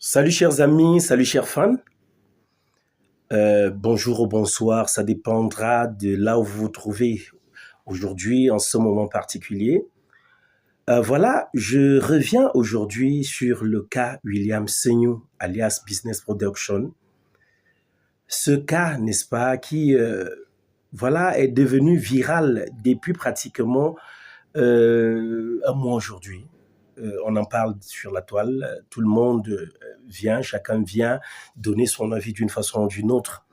Salut chers amis, salut chers fans. Bonjour ou bonsoir, ça dépendra de là où vous vous trouvez aujourd'hui en ce moment particulier. Voilà, je reviens aujourd'hui sur le cas William Seignou, alias Business Production. Ce cas, n'est-ce pas, qui voilà, est devenu viral depuis pratiquement un mois aujourd'hui. On en parle sur la toile, tout le monde vient, chacun vient donner son avis d'une façon ou d'une autre.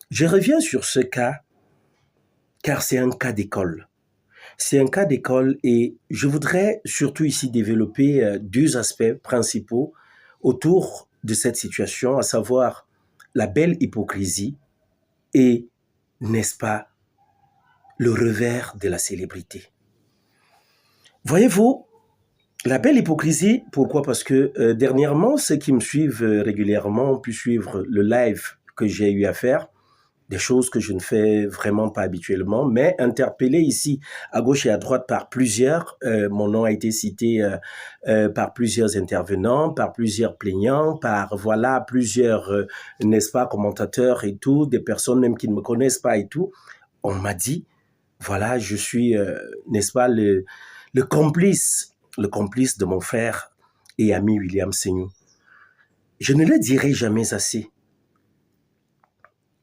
Je reviens sur ce cas car c'est un cas d'école. C'est un cas d'école et je voudrais surtout ici développer deux aspects principaux autour de cette situation, à savoir la belle hypocrisie et, n'est-ce pas, le revers de la célébrité. Voyez-vous, la belle hypocrisie, pourquoi? Parce que dernièrement, ceux qui me suivent régulièrement ont pu suivre le live que j'ai eu à faire, des choses que je ne fais vraiment pas habituellement, mais interpellé ici à gauche et à droite par plusieurs. Mon nom a été cité par plusieurs intervenants, par plusieurs plaignants, par voilà plusieurs, n'est-ce pas, commentateurs et tout, des personnes même qui ne me connaissent pas et tout. On m'a dit, voilà, je suis, n'est-ce pas, le complice de mon frère et ami William Seignou. Je ne le dirai jamais assez.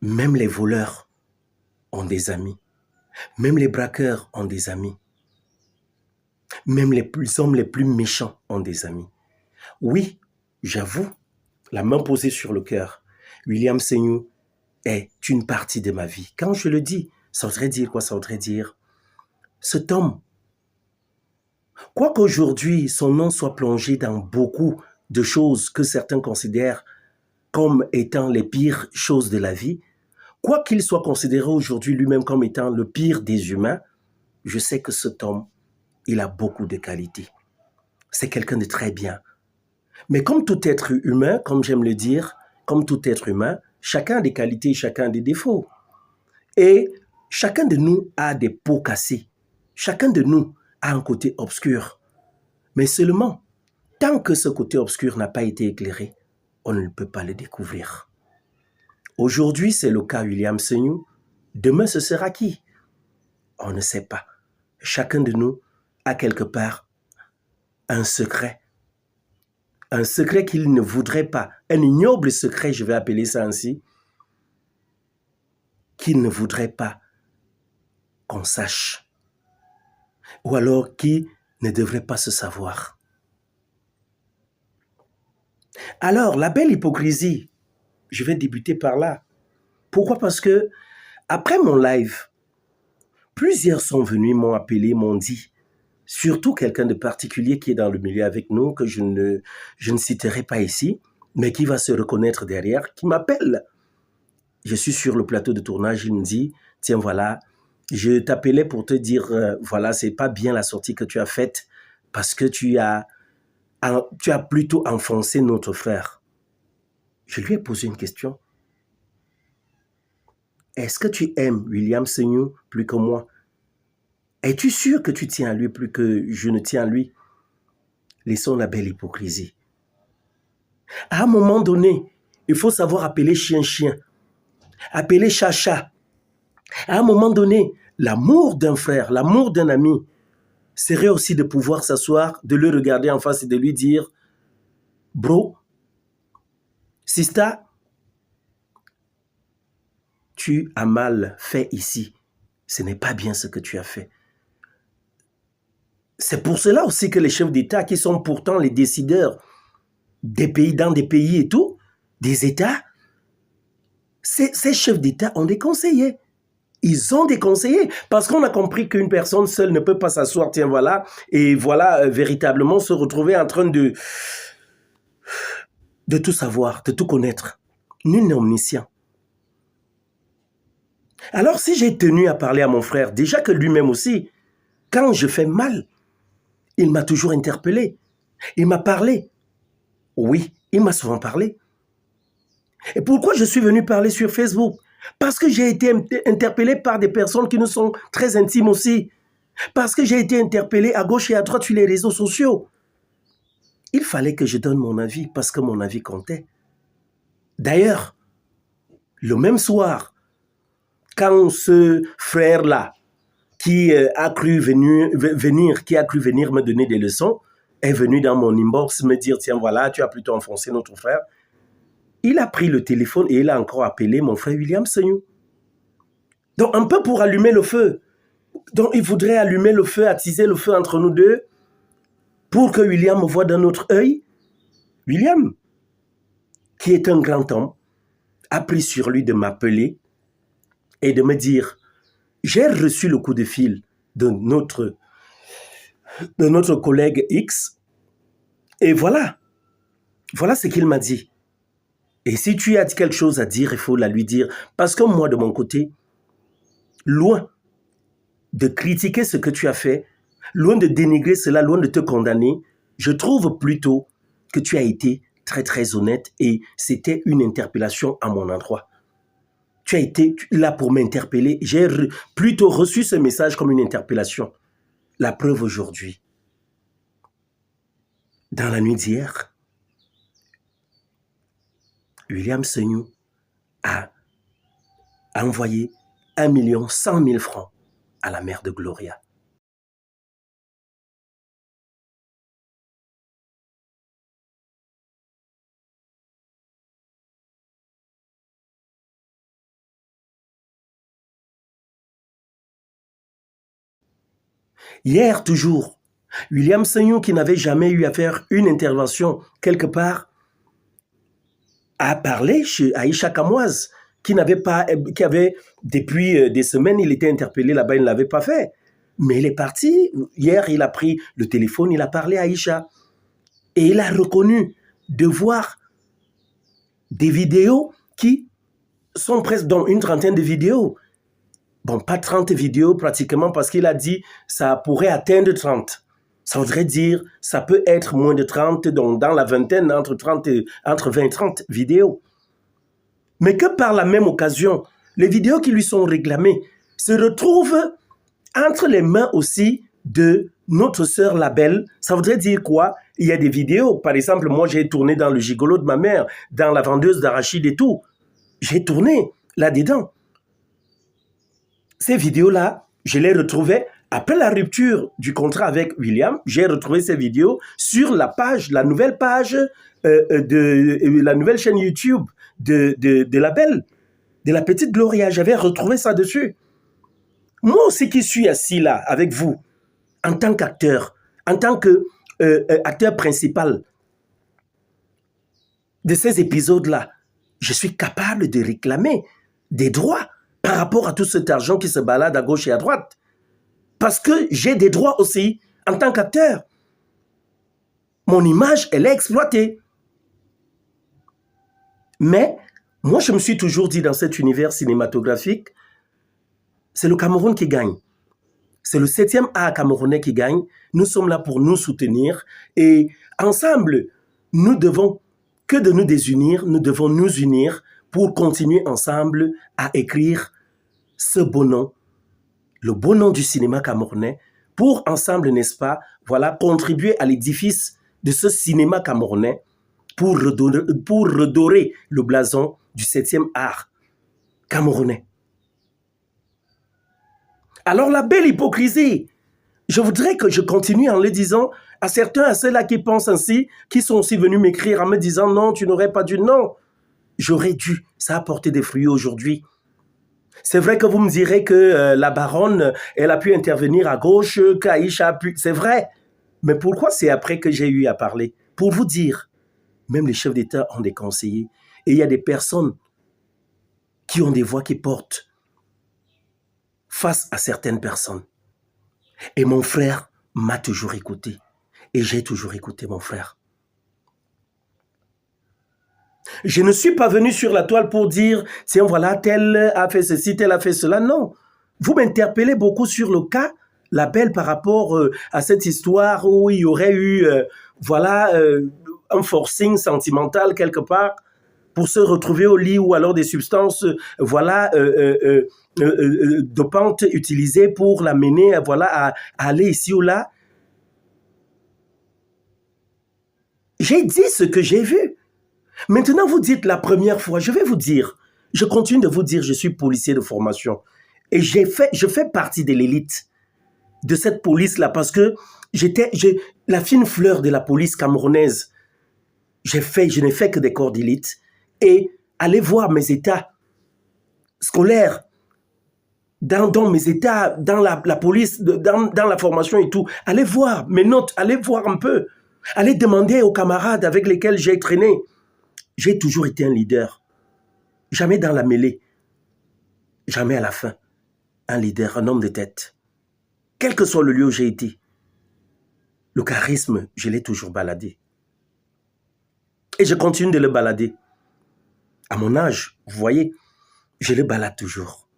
Même les voleurs ont des amis. Même les braqueurs ont des amis. Même les hommes les plus méchants ont des amis. Oui, j'avoue, la main posée sur le cœur, William Seignou est une partie de ma vie. Quand je le dis, ça voudrait dire quoi? Ça voudrait dire cet homme, quoi qu'aujourd'hui son nom soit plongé dans beaucoup de choses que certains considèrent comme étant les pires choses de la vie, quoi qu'il soit considéré aujourd'hui lui-même comme étant le pire des humains, je sais que cet homme, il a beaucoup de qualités. C'est quelqu'un de très bien. Mais comme tout être humain, comme j'aime le dire, comme tout être humain, chacun a des qualités, chacun a des défauts. Et chacun de nous a des pots cassés. Chacun de nous a un côté obscur. Mais seulement, tant que ce côté obscur n'a pas été éclairé, on ne peut pas le découvrir. Aujourd'hui, c'est le cas William Seignou. Demain, ce sera qui? On ne sait pas. Chacun de nous a quelque part un secret. Un secret qu'il ne voudrait pas. Un ignoble secret, je vais appeler ça ainsi, qu'il ne voudrait pas qu'on sache. Ou alors qui ne devrait pas se savoir. Alors, la belle hypocrisie, je vais débuter par là. Pourquoi? Parce que après mon live, plusieurs sont venus, m'ont appelé, m'ont dit, surtout quelqu'un de particulier qui est dans le milieu avec nous, que je ne citerai pas ici, mais qui va se reconnaître derrière, qui m'appelle. Je suis sur le plateau de tournage, il me dit, tiens voilà, je t'appelais pour te dire, voilà, c'est pas bien la sortie que tu as faite, parce que tu as plutôt enfoncé notre frère. Je lui ai posé une question. Est-ce que tu aimes William Seignou plus que moi? Es-tu sûr que tu tiens à lui plus que je ne tiens à lui? Laissons la belle hypocrisie. À un moment donné, il faut savoir appeler chien, appeler chat. À un moment donné, l'amour d'un frère, l'amour d'un ami, serait aussi de pouvoir s'asseoir, de le regarder en face et de lui dire, bro, sista, tu as mal fait ici. Ce n'est pas bien ce que tu as fait. C'est pour cela aussi que les chefs d'État, qui sont pourtant les décideurs des pays, dans des pays et tout, des États, ces chefs d'État ont des conseillers. Ils ont des conseillers parce qu'on a compris qu'une personne seule ne peut pas s'asseoir, tiens voilà, et voilà, véritablement se retrouver en train de tout savoir, de tout connaître. Nul n'est omniscient. Alors si j'ai tenu à parler à mon frère, déjà que lui-même aussi, quand je fais mal, il m'a toujours interpellé. Il m'a parlé. Oui, il m'a souvent parlé. Et pourquoi je suis venu parler sur Facebook? Parce que j'ai été interpellé par des personnes qui nous sont très intimes aussi. Parce que j'ai été interpellé à gauche et à droite sur les réseaux sociaux. il fallait que je donne mon avis parce que mon avis comptait. D'ailleurs, le même soir, quand ce frère-là, qui a cru venir me donner des leçons, est venu dans mon inbox me dire, tiens, voilà, tu as plutôt enfoncé notre frère. Il a pris le téléphone et il a encore appelé mon frère William Seignou. Donc, un peu pour allumer le feu. Donc, il voudrait allumer le feu, attiser le feu entre nous deux, pour que William me voie d'un autre œil. William, qui est un grand homme, a pris sur lui de m'appeler et de me dire, j'ai reçu le coup de fil de notre collègue X, et voilà ce qu'il m'a dit. Et si tu as quelque chose à dire, il faut la lui dire. Parce que moi, de mon côté, loin de critiquer ce que tu as fait, loin de dénigrer cela, loin de te condamner, je trouve plutôt que tu as été très très honnête et c'était une interpellation à mon endroit. Tu as été là pour m'interpeller. J'ai plutôt reçu ce message comme une interpellation. La preuve aujourd'hui. Dans la nuit d'hier, William Seignou a envoyé 1 100 000 francs à la mère de Gloria. Hier toujours, William Seignou, qui n'avait jamais eu à faire une intervention quelque part, a parlé chez Aïcha Kamoise, qui avait, depuis des semaines, il était interpellé là-bas, il ne l'avait pas fait. Mais il est parti. Hier, il a pris le téléphone, il a parlé à Aïcha. Et il a reconnu de voir des vidéos qui sont presque dans une trentaine de vidéos. Bon, pas 30 vidéos pratiquement parce qu'il a dit ça pourrait atteindre 30. Ça voudrait dire ça peut être moins de 30, donc dans la vingtaine, entre 20 et 30 vidéos. Mais que par la même occasion, les vidéos qui lui sont réclamées se retrouvent entre les mains aussi de notre sœur Labelle. Ça voudrait dire quoi? Il y a des vidéos. Par exemple, moi, j'ai tourné dans le gigolo de ma mère, dans la vendeuse d'arachides et tout. J'ai tourné là-dedans. Ces vidéos-là, je les retrouvais après la rupture du contrat avec William. J'ai retrouvé ces vidéos sur la page, la nouvelle page de la nouvelle chaîne YouTube de la belle, de la petite Gloria. J'avais retrouvé ça dessus. Moi aussi qui suis assis là avec vous, en tant qu'acteur, en tant qu'acteur principal de ces épisodes-là, je suis capable de réclamer des droits par rapport à tout cet argent qui se balade à gauche et à droite. Parce que j'ai des droits aussi en tant qu'acteur. Mon image, elle est exploitée. Mais moi, je me suis toujours dit dans cet univers cinématographique, c'est le Cameroun qui gagne. C'est le 7e art camerounais qui gagne. Nous sommes là pour nous soutenir. Et ensemble, nous devons que de nous désunir, nous devons nous unir pour continuer ensemble à écrire ce beau nom, le beau nom du cinéma camerounais, pour ensemble, n'est-ce pas, voilà, contribuer à l'édifice de ce cinéma camerounais pour redorer le blason du 7e art camerounais. Alors la belle hypocrisie, je voudrais que je continue en le disant à certains, à ceux-là qui pensent ainsi, qui sont aussi venus m'écrire en me disant non, tu n'aurais pas dû, non, j'aurais dû, ça a porté des fruits aujourd'hui. C'est vrai que vous me direz que la baronne, elle a pu intervenir à gauche, qu'Aïcha a pu, c'est vrai, mais pourquoi c'est après que j'ai eu à parler? Pour vous dire, même les chefs d'État ont des conseillers et il y a des personnes qui ont des voix qui portent face à certaines personnes. Et mon frère m'a toujours écouté. Et j'ai toujours écouté mon frère. Je ne suis pas venu sur la toile pour dire, tiens, voilà, tel a fait ceci, tel a fait cela. Non. Vous m'interpellez beaucoup sur le cas, la belle, par rapport à cette histoire où il y aurait eu, un forcing sentimental quelque part pour se retrouver au lit ou alors des substances, dopantes utilisées pour l'amener, à aller ici ou là. J'ai dit ce que j'ai vu. Maintenant, vous dites la première fois, je vais vous dire, je continue de vous dire, je suis policier de formation. Et je fais partie de l'élite de cette police-là parce que j'étais la fine fleur de la police camerounaise. Je n'ai fait que des corps d'élite. Et allez voir mes états scolaires, dans mes états, dans la police, dans la formation et tout. Allez voir mes notes, allez voir un peu. Allez demander aux camarades avec lesquels j'ai traîné. J'ai toujours été un leader. Jamais dans la mêlée. Jamais à la fin. Un leader, un homme de tête. Quel que soit le lieu où j'ai été. Le charisme, je l'ai toujours baladé. Et je continue de le balader. À mon âge, vous voyez, je le balade toujours.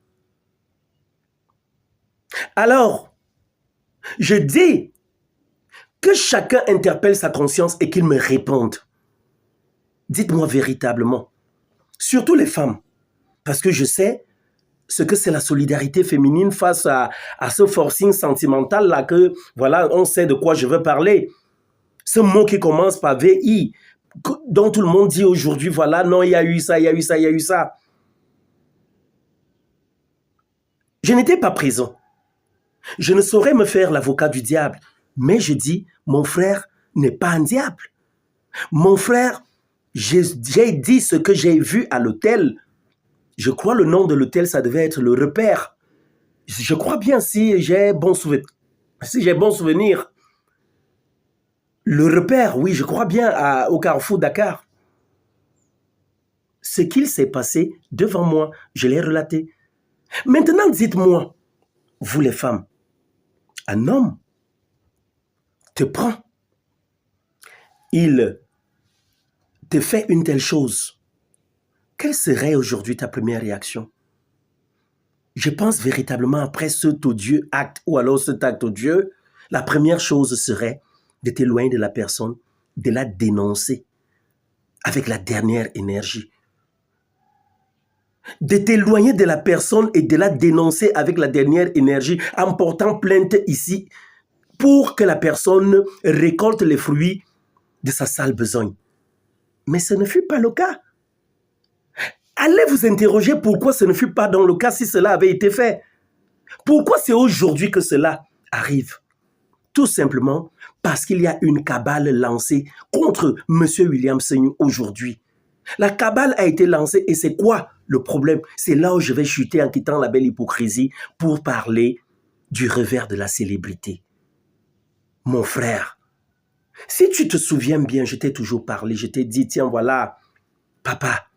Alors, je dis que chacun interpelle sa conscience et qu'il me réponde. Dites-moi véritablement, surtout les femmes, parce que je sais ce que c'est la solidarité féminine face à ce forcing sentimental-là que, voilà, on sait de quoi je veux parler. Ce mot qui commence par VI, dont tout le monde dit aujourd'hui, voilà, non, il y a eu ça, il y a eu ça, il y a eu ça. Je n'étais pas présent. Je ne saurais me faire l'avocat du diable, mais je dis, mon frère n'est pas un diable. Mon frère, j'ai dit ce que j'ai vu à l'hôtel. Je crois le nom de l'hôtel, ça devait être le Repère. Je crois bien si j'ai bon souvenir. Le Repère, oui, je crois bien au Carrefour Dakar. Ce qu'il s'est passé devant moi, je l'ai relaté. Maintenant, dites-moi, vous les femmes, un homme te prend, il te fait une telle chose. Quelle serait aujourd'hui ta première réaction? Je pense véritablement après cet odieux acte ou alors cet acte odieux, la première chose serait de t'éloigner de la personne, de la dénoncer avec la dernière énergie. De t'éloigner de la personne et de la dénoncer avec la dernière énergie en portant plainte ici pour que la personne récolte les fruits de sa sale besogne. Mais ce ne fut pas le cas. Allez vous interroger pourquoi ce ne fut pas dans le cas si cela avait été fait. Pourquoi c'est aujourd'hui que cela arrive? Tout simplement parce qu'il y a une cabale lancée contre M. William Seigneur aujourd'hui. La cabale a été lancée et c'est quoi le problème? C'est là où je vais chuter en quittant la belle hypocrisie pour parler du revers de la célébrité. Mon frère, si tu te souviens bien, je t'ai toujours parlé, je t'ai dit, tiens voilà, papa,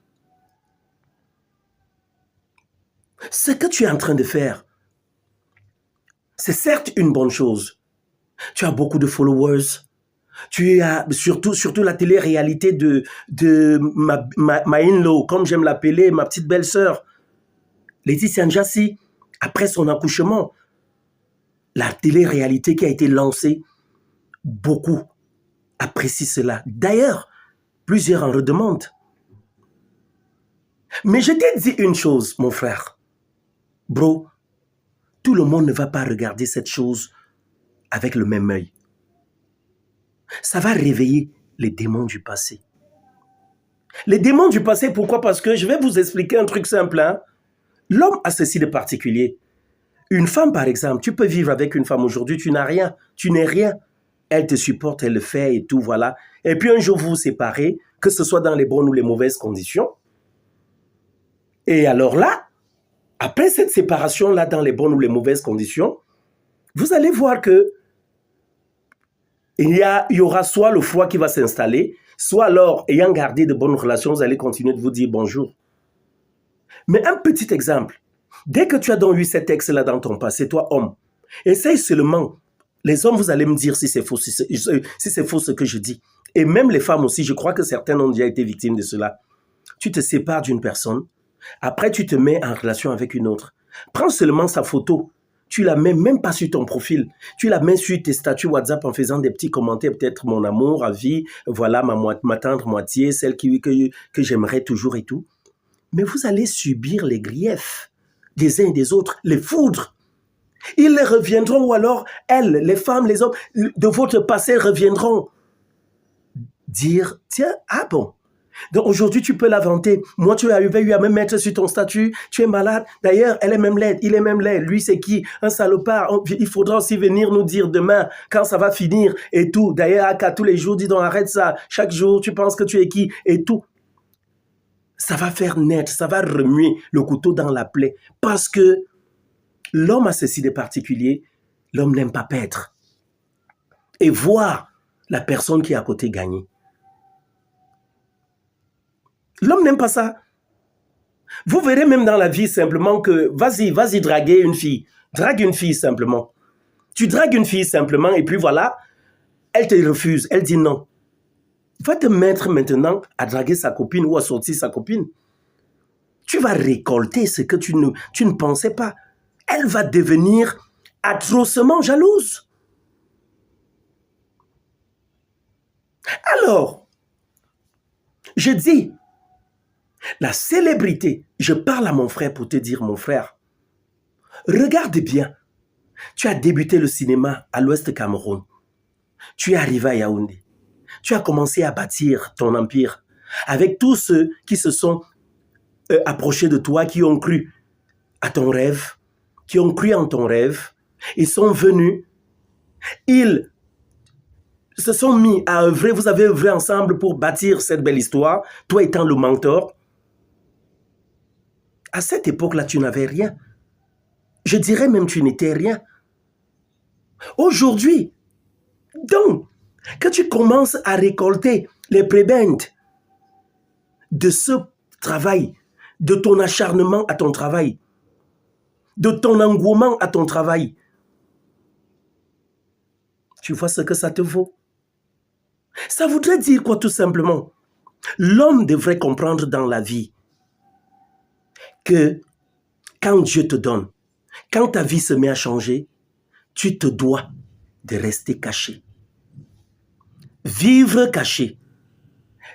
ce que tu es en train de faire, c'est certes une bonne chose. Tu as beaucoup de followers. Tu as surtout la télé-réalité de ma in-law, comme j'aime l'appeler, ma petite belle-sœur, Laetitia Njassi, après son accouchement. La télé-réalité qui a été lancée, beaucoup apprécient cela. D'ailleurs, plusieurs en redemandent. Mais je t'ai dit une chose, mon frère. Bro, tout le monde ne va pas regarder cette chose avec le même œil. Ça va réveiller les démons du passé. Les démons du passé, pourquoi? Parce que je vais vous expliquer un truc simple. Hein? L'homme a ceci de particulier. Une femme, par exemple, tu peux vivre avec une femme aujourd'hui, tu n'as rien, tu n'es rien. Elle te supporte, elle le fait et tout, voilà. Et puis un jour, vous vous séparez, que ce soit dans les bonnes ou les mauvaises conditions. Et alors là, après cette séparation-là, dans les bonnes ou les mauvaises conditions, vous allez voir que il y aura soit le froid qui va s'installer, soit alors, ayant gardé de bonnes relations, vous allez continuer de vous dire bonjour. Mais un petit exemple. Dès que tu as donc eu cet ex-là dans ton passé, toi, homme, essaye seulement. Les hommes, vous allez me dire si c'est faux, si c'est faux ce que je dis. Et même les femmes aussi, je crois que certaines ont déjà été victimes de cela. Tu te sépares d'une personne, après tu te mets en relation avec une autre. Prends seulement sa photo. Tu la mets même pas sur ton profil. Tu la mets sur tes statuts WhatsApp en faisant des petits commentaires, peut-être mon amour, à vie, voilà ma tendre moitié, celle que j'aimerais toujours et tout. Mais vous allez subir les griefs des uns et des autres, les foudres. Ils reviendront ou alors, elles, les femmes, les hommes de votre passé reviendront dire, tiens, ah bon. Donc aujourd'hui, tu peux la vanter. Moi, tu as eu à me mettre sur ton statut. Tu es malade. D'ailleurs, elle est même laide. Il est même laid. Lui, c'est qui? Un salopard. Il faudra aussi venir nous dire demain quand ça va finir et tout. D'ailleurs, Aka, tous les jours, dis donc, arrête ça. Chaque jour, tu penses que tu es qui et tout. Ça va faire naître, ça va remuer le couteau dans la plaie. Parce que l'homme a ceci de particulier. L'homme n'aime pas perdre. Et voir la personne qui est à côté gagner. L'homme n'aime pas ça. Vous verrez même dans la vie simplement que, vas-y draguer une fille. Drague une fille simplement. Tu dragues une fille simplement et puis voilà, elle te refuse, elle dit non. Va te mettre maintenant à draguer sa copine ou à sortir sa copine. Tu vas récolter ce que tu ne pensais pas. Elle va devenir atrocement jalouse. Alors, je dis, la célébrité, je parle à mon frère pour te dire, mon frère, regarde bien, tu as débuté le cinéma à l'Ouest Cameroun, tu es arrivé à Yaoundé, tu as commencé à bâtir ton empire avec tous ceux qui se sont approchés de toi, qui ont cru à ton rêve, qui ont cru en ton rêve, ils sont venus, ils se sont mis à œuvrer, vous avez œuvré ensemble pour bâtir cette belle histoire, toi étant le mentor. À cette époque-là, tu n'avais rien. Je dirais même tu n'étais rien. Aujourd'hui, donc, que tu commences à récolter les prébendes de ce travail, de ton acharnement à ton travail, de ton engouement à ton travail, tu vois ce que ça te vaut. Ça voudrait dire quoi tout simplement? L'homme devrait comprendre dans la vie que quand Dieu te donne, quand ta vie se met à changer, tu te dois de rester caché. Vivre caché.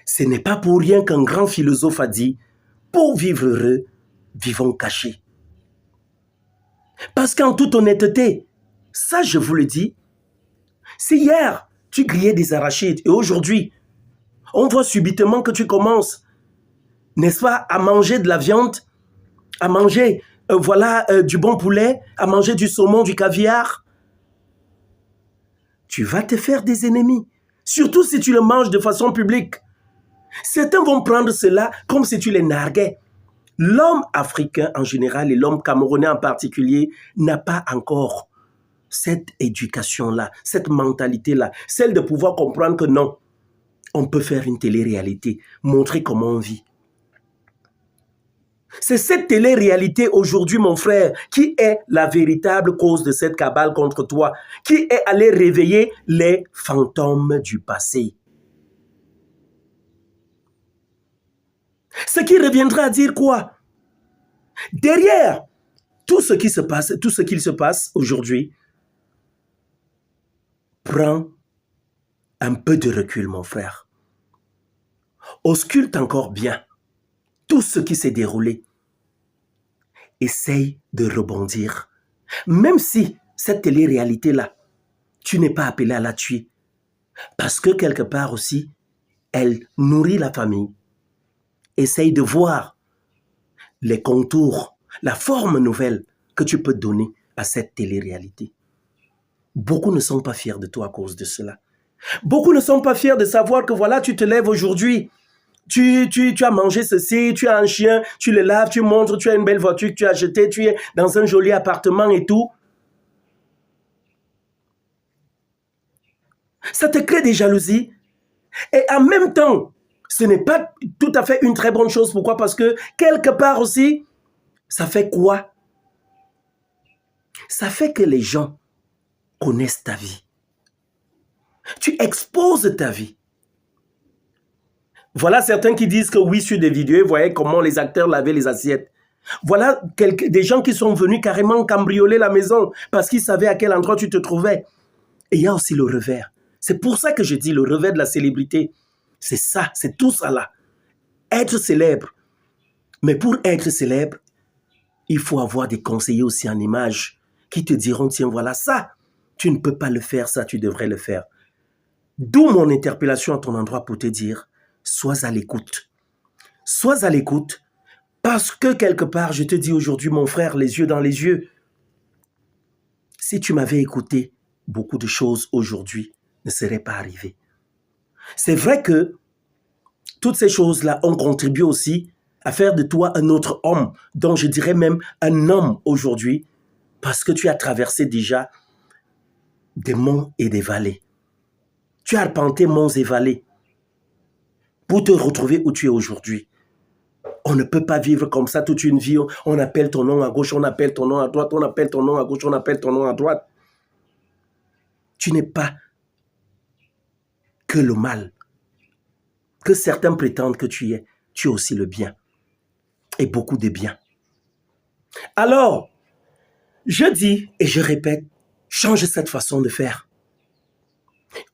Ce n'est pas pour rien qu'un grand philosophe a dit, pour vivre heureux, vivons cachés. Parce qu'en toute honnêteté, ça je vous le dis, si hier tu grillais des arachides et aujourd'hui, on voit subitement que tu commences, n'est-ce pas, à manger de la viande, à manger du bon poulet, à manger du saumon, du caviar, tu vas te faire des ennemis. Surtout si tu le manges de façon publique. Certains vont prendre cela comme si tu les narguais. L'homme africain en général et l'homme camerounais en particulier n'a pas encore cette éducation-là, cette mentalité-là, celle de pouvoir comprendre que non, on peut faire une télé-réalité, montrer comment on vit. C'est cette télé-réalité aujourd'hui, mon frère, qui est la véritable cause de cette cabale contre toi, qui est allé réveiller les fantômes du passé. Ce qui reviendra à dire quoi? Derrière tout ce qui se passe, tout ce qu'il se passe aujourd'hui, prends un peu de recul, mon frère. Ausculte encore bien tout ce qui s'est déroulé. Essaye de rebondir. Même si cette télé-réalité-là, tu n'es pas appelé à la tuer. Parce que quelque part aussi, elle nourrit la famille. Essaye de voir les contours, la forme nouvelle que tu peux donner à cette télé-réalité. Beaucoup ne sont pas fiers de toi à cause de cela. Beaucoup ne sont pas fiers de savoir que voilà, tu te lèves aujourd'hui, tu as mangé ceci, tu as un chien, tu le laves, tu montres, tu as une belle voiture que tu as achetée, tu es dans un joli appartement et tout. Ça te crée des jalousies. Et en même temps, ce n'est pas tout à fait une très bonne chose. Pourquoi? Parce que quelque part aussi, ça fait quoi? Ça fait que les gens connaissent ta vie. Tu exposes ta vie. Voilà certains qui disent que oui, sur des vidéos, vous voyez comment les acteurs lavaient les assiettes. Voilà des gens qui sont venus carrément cambrioler la maison parce qu'ils savaient à quel endroit tu te trouvais. Et il y a aussi le revers. C'est pour ça que je dis le revers de la célébrité. C'est ça, c'est tout ça là. Être célèbre. Mais pour être célèbre, il faut avoir des conseillers aussi en image qui te diront, tiens, voilà ça, tu ne peux pas le faire, ça, tu devrais le faire. D'où mon interpellation à ton endroit pour te dire, sois à l'écoute. Sois à l'écoute parce que quelque part, je te dis aujourd'hui, mon frère, les yeux dans les yeux, si tu m'avais écouté, beaucoup de choses aujourd'hui ne seraient pas arrivées. C'est vrai que toutes ces choses-là ont contribué aussi à faire de toi un autre homme, dont je dirais même un homme aujourd'hui, parce que tu as traversé déjà des monts et des vallées. Tu as arpenté monts et vallées pour te retrouver où tu es aujourd'hui. On ne peut pas vivre comme ça toute une vie. On appelle ton nom à gauche, on appelle ton nom à droite, on appelle ton nom à gauche, on appelle ton nom à droite. Tu n'es pas que le mal, que certains prétendent que tu es. Tu es aussi le bien. Et beaucoup de bien. Alors, je dis et je répète, change cette façon de faire.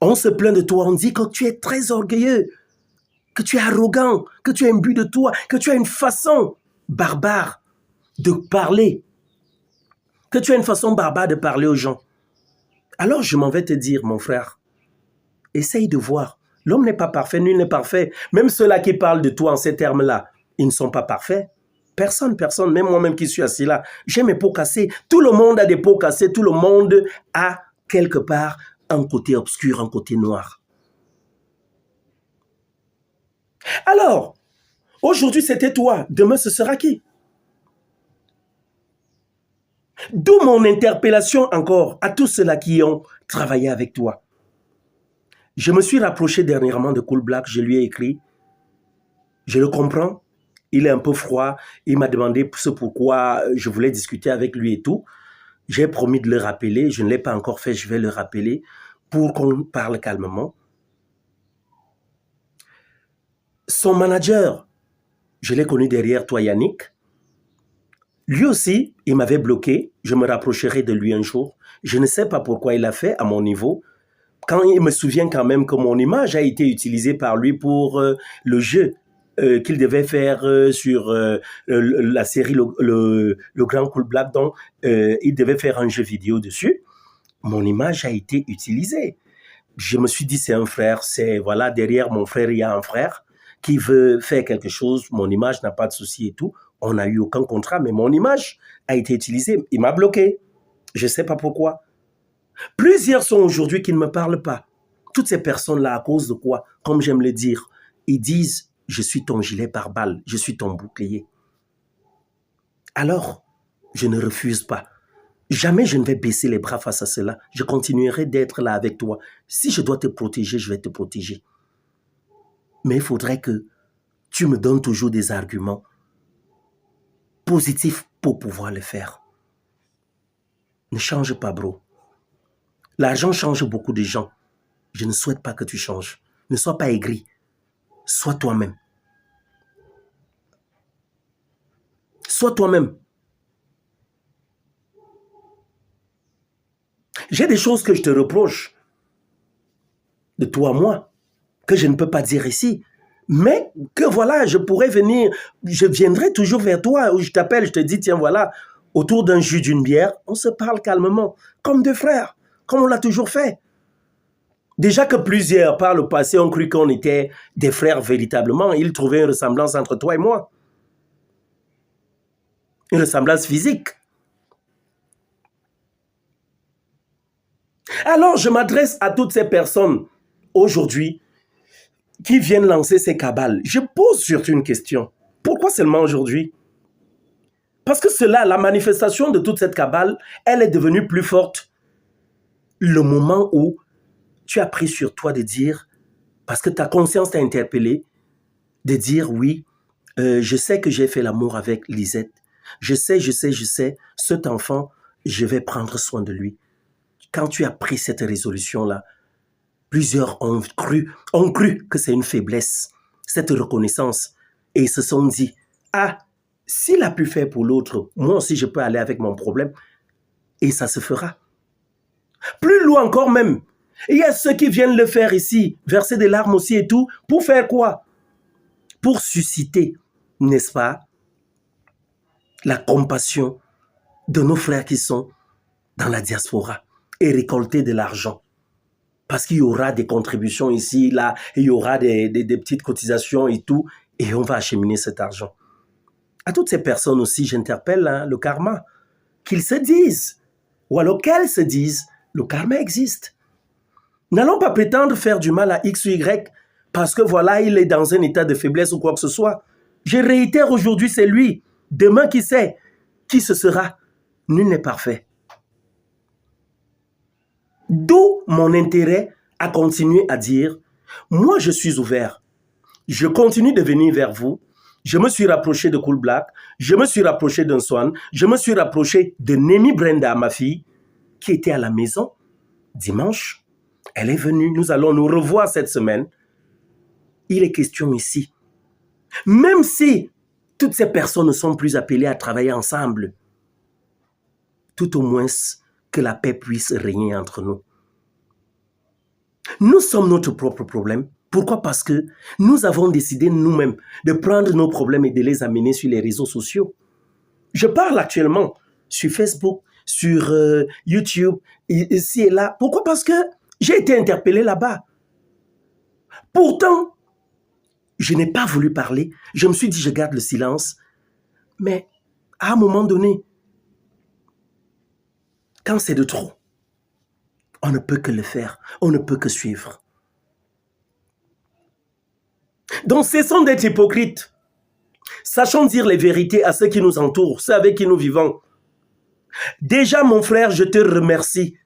On se plaint de toi, on dit que tu es très orgueilleux, que tu es arrogant, que tu es imbu de toi, que tu as une façon barbare de parler, que tu as une façon barbare de parler aux gens. Alors je m'en vais te dire, mon frère, essaye de voir. L'homme n'est pas parfait, nul n'est parfait. Même ceux-là qui parlent de toi en ces termes-là, ils ne sont pas parfaits. Personne, même moi-même qui suis assis là, j'ai mes pots cassés. Tout le monde a des pots cassés, tout le monde a quelque part un côté obscur, un côté noir. Alors, aujourd'hui c'était toi, demain ce sera qui? D'où mon interpellation encore à tous ceux-là qui ont travaillé avec toi. Je me suis rapproché dernièrement de Cool Black, je lui ai écrit, je le comprends, il est un peu froid, il m'a demandé ce pourquoi je voulais discuter avec lui et tout. J'ai promis de le rappeler, je ne l'ai pas encore fait, je vais le rappeler pour qu'on parle calmement. Son manager, je l'ai connu derrière toi Yannick, lui aussi, il m'avait bloqué, je me rapprocherai de lui un jour. Je ne sais pas pourquoi il l'a fait à mon niveau. Quand il me souvient quand même que mon image a été utilisée par lui pour le jeu qu'il devait faire sur la série le Grand Cool Black, dont il devait faire un jeu vidéo dessus. Mon image a été utilisée. Je me suis dit, c'est un frère, c'est voilà, derrière mon frère, il y a un frère qui veut faire quelque chose, mon image n'a pas de souci et tout. On n'a eu aucun contrat, mais mon image a été utilisée. Il m'a bloqué. Je ne sais pas pourquoi. Plusieurs sont aujourd'hui qui ne me parlent pas. Toutes ces personnes-là, à cause de quoi? Comme j'aime le dire, ils disent, je suis ton gilet pare-balles, je suis ton bouclier. Alors, je ne refuse pas. Jamais je ne vais baisser les bras face à cela. Je continuerai d'être là avec toi. Si je dois te protéger, je vais te protéger. Mais il faudrait que tu me donnes toujours des arguments positifs pour pouvoir le faire. Ne change pas, bro. L'argent change beaucoup de gens. Je ne souhaite pas que tu changes. Ne sois pas aigri. Sois toi-même. Sois toi-même. J'ai des choses que je te reproche de toi à moi, que je ne peux pas dire ici. Mais que voilà, je pourrais venir, je viendrai toujours vers toi, où je t'appelle, je te dis, tiens, voilà, autour d'un jus, d'une bière, on se parle calmement, comme deux frères, comme on l'a toujours fait. Déjà que plusieurs, par le passé, ont cru qu'on était des frères véritablement, ils trouvaient une ressemblance entre toi et moi. Une ressemblance physique. Alors, je m'adresse à toutes ces personnes, aujourd'hui, qui viennent lancer ces cabales. Je pose surtout une question. Pourquoi seulement aujourd'hui? Parce que cela, la manifestation de toute cette cabale, elle est devenue plus forte le moment où tu as pris sur toi de dire, parce que ta conscience t'a interpellé, de dire oui, je sais que j'ai fait l'amour avec Lisette. Je sais, cet enfant, je vais prendre soin de lui. Quand tu as pris cette résolution-là, plusieurs ont cru que c'est une faiblesse, cette reconnaissance, et ils se sont dit, ah, s'il a pu faire pour l'autre, moi aussi je peux aller avec mon problème, et ça se fera. Plus loin encore même, il y a ceux qui viennent le faire ici, verser des larmes aussi et tout, pour faire quoi? Pour susciter, n'est-ce pas, la compassion de nos frères qui sont dans la diaspora et récolter de l'argent. Parce qu'il y aura des contributions ici, là, il y aura des petites cotisations et tout, et on va acheminer cet argent. À toutes ces personnes aussi, j'interpelle hein, le karma, qu'ils se disent, ou alors qu'elles se disent, le karma existe. N'allons pas prétendre faire du mal à X ou Y parce que voilà, il est dans un état de faiblesse ou quoi que ce soit. Je réitère aujourd'hui, c'est lui. Demain, qui sait qui ce sera? Nul n'est parfait. D'où mon intérêt à continuer à dire, moi je suis ouvert. Je continue de venir vers vous. Je me suis rapproché de Cool Black. Je me suis rapproché d'un Swan. Je me suis rapproché de Nemi Brenda, ma fille, qui était à la maison dimanche. Elle est venue. Nous allons nous revoir cette semaine. Il est question ici. Même si toutes ces personnes ne sont plus appelées à travailler ensemble, tout au moins que la paix puisse régner entre nous. Nous sommes notre propre problème. Pourquoi? Parce que nous avons décidé nous-mêmes de prendre nos problèmes et de les amener sur les réseaux sociaux. Je parle actuellement sur Facebook, sur YouTube, ici et là. Pourquoi? Parce que j'ai été interpellé là-bas. Pourtant, je n'ai pas voulu parler. Je me suis dit, je garde le silence. Mais à un moment donné, quand c'est de trop, on ne peut que le faire. On ne peut que suivre. Donc, cessons d'être hypocrites. Sachons dire les vérités à ceux qui nous entourent, ceux avec qui nous vivons. Déjà, mon frère, je te remercie.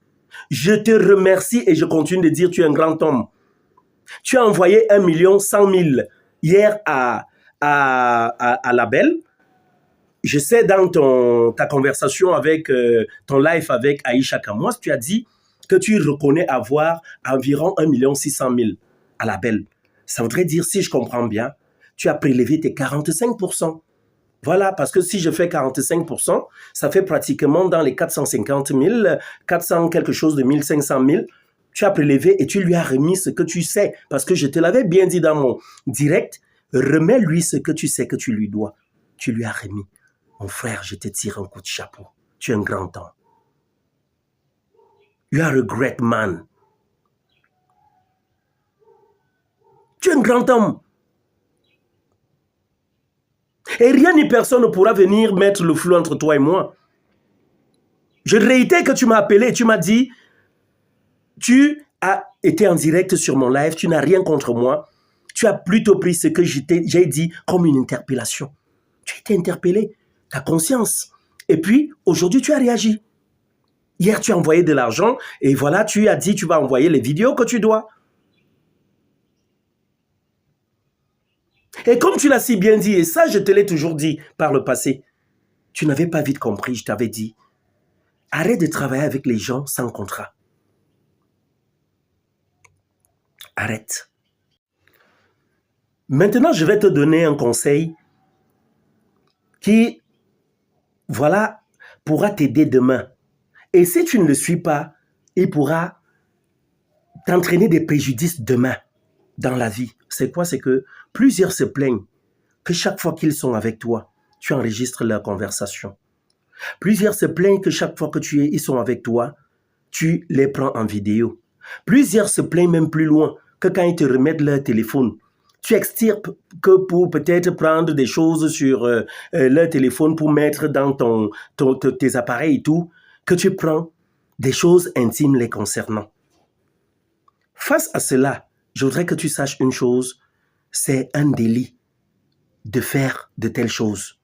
Je te remercie et je continue de dire tu es un grand homme. Tu as envoyé 1 100 000 hier à la Belle. Je sais dans ta conversation avec ton live avec Aïcha Kamos, tu as dit que tu reconnais avoir environ 1 600 000 à la Belle. Ça voudrait dire, si je comprends bien, tu as prélevé tes 45%. Voilà, parce que si je fais 45%, ça fait pratiquement dans les 450 000, 400 quelque chose de 1500 000. Tu as prélevé et tu lui as remis ce que tu sais. Parce que je te l'avais bien dit dans mon direct, remets-lui ce que tu sais que tu lui dois. Tu lui as remis. Mon frère, je te tire un coup de chapeau. Tu es un grand homme. You are a great man. Tu es un grand homme. Et rien ni personne ne pourra venir mettre le flou entre toi et moi. Je réitère que tu m'as appelé et tu m'as dit, tu as été en direct sur mon live, tu n'as rien contre moi. Tu as plutôt pris ce que j'ai dit comme une interpellation. Tu as été interpellé, tu as conscience. Et puis, aujourd'hui, tu as réagi. Hier, tu as envoyé de l'argent et voilà, tu as dit, tu vas envoyer les vidéos que tu dois. Et comme tu l'as si bien dit, et ça je te l'ai toujours dit par le passé, tu n'avais pas vite compris, je t'avais dit, arrête de travailler avec les gens sans contrat. Arrête. Maintenant, je vais te donner un conseil qui, voilà, pourra t'aider demain. Et si tu ne le suis pas, il pourra t'entraîner des préjudices demain dans la vie. C'est quoi? C'est que plusieurs se plaignent que chaque fois qu'ils sont avec toi, tu enregistres leur conversation. Plusieurs se plaignent que chaque fois que ils sont avec toi, tu les prends en vidéo. Plusieurs se plaignent même plus loin que quand ils te remettent leur téléphone. Tu extirpes que pour peut-être prendre des choses sur leur téléphone pour mettre dans tes appareils et tout, que tu prends des choses intimes les concernant. Face à cela, je voudrais que tu saches une chose, c'est un délit de faire de telles choses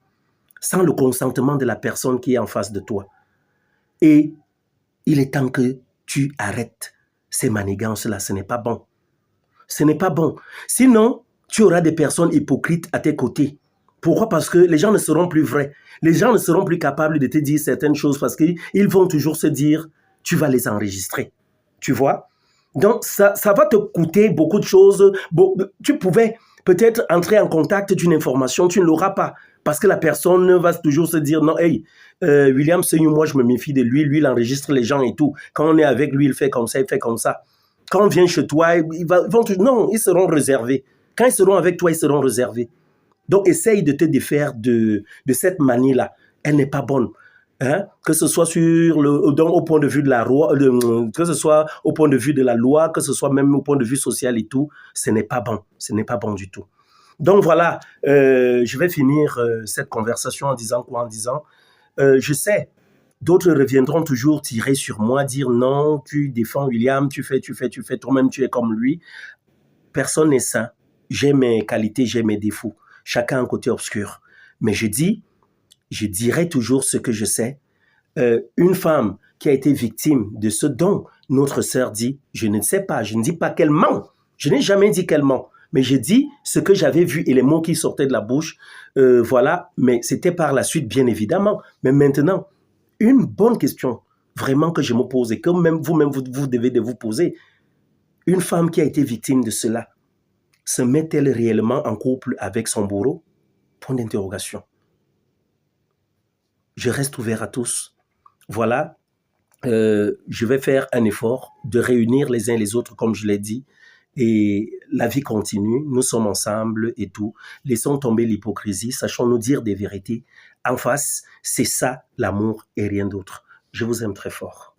sans le consentement de la personne qui est en face de toi. Et il est temps que tu arrêtes ces manigances-là, ce n'est pas bon. Ce n'est pas bon. Sinon, tu auras des personnes hypocrites à tes côtés. Pourquoi? Parce que les gens ne seront plus vrais. Les gens ne seront plus capables de te dire certaines choses parce qu'ils vont toujours se dire, tu vas les enregistrer. Tu vois? Donc, ça va te coûter beaucoup de choses. Tu pouvais peut-être entrer en contact d'une information, tu ne l'auras pas. Parce que la personne va toujours se dire, non, hey, William, moi, je me méfie de lui. Lui, il enregistre les gens et tout. Quand on est avec lui, il fait comme ça, il fait comme ça. Quand on vient chez toi, non, ils seront réservés. Quand ils seront avec toi, ils seront réservés. Donc, essaye de te défaire de cette manie-là. Elle n'est pas bonne. Hein, que ce soit au point de vue de la loi, que ce soit au point de vue de la loi, que ce soit même au point de vue social et tout, ce n'est pas bon. Ce n'est pas bon du tout. Donc voilà, je vais finir cette conversation en disant quoi? En disant, je sais, d'autres reviendront toujours tirer sur moi, dire non, tu défends William, tu fais, toi-même tu es comme lui. Personne n'est saint. J'ai mes qualités, j'ai mes défauts. Chacun a un côté obscur. Mais je dirai toujours ce que je sais. Une femme qui a été victime de ce dont notre sœur dit, je ne sais pas, je ne dis pas qu'elle ment. Je n'ai jamais dit qu'elle ment. Mais j'ai dit ce que j'avais vu et les mots qui sortaient de la bouche. Voilà, mais c'était par la suite, bien évidemment. Mais maintenant, une bonne question, vraiment que je me pose et que même vous-même, vous devez de vous poser. Une femme qui a été victime de cela, se met-elle réellement en couple avec son bourreau? Point d'interrogation. Je reste ouvert à tous. Voilà, je vais faire un effort de réunir les uns les autres, comme je l'ai dit, et la vie continue, nous sommes ensemble et tout. Laissons tomber l'hypocrisie, sachons nous dire des vérités en face. C'est ça l'amour et rien d'autre. Je vous aime très fort.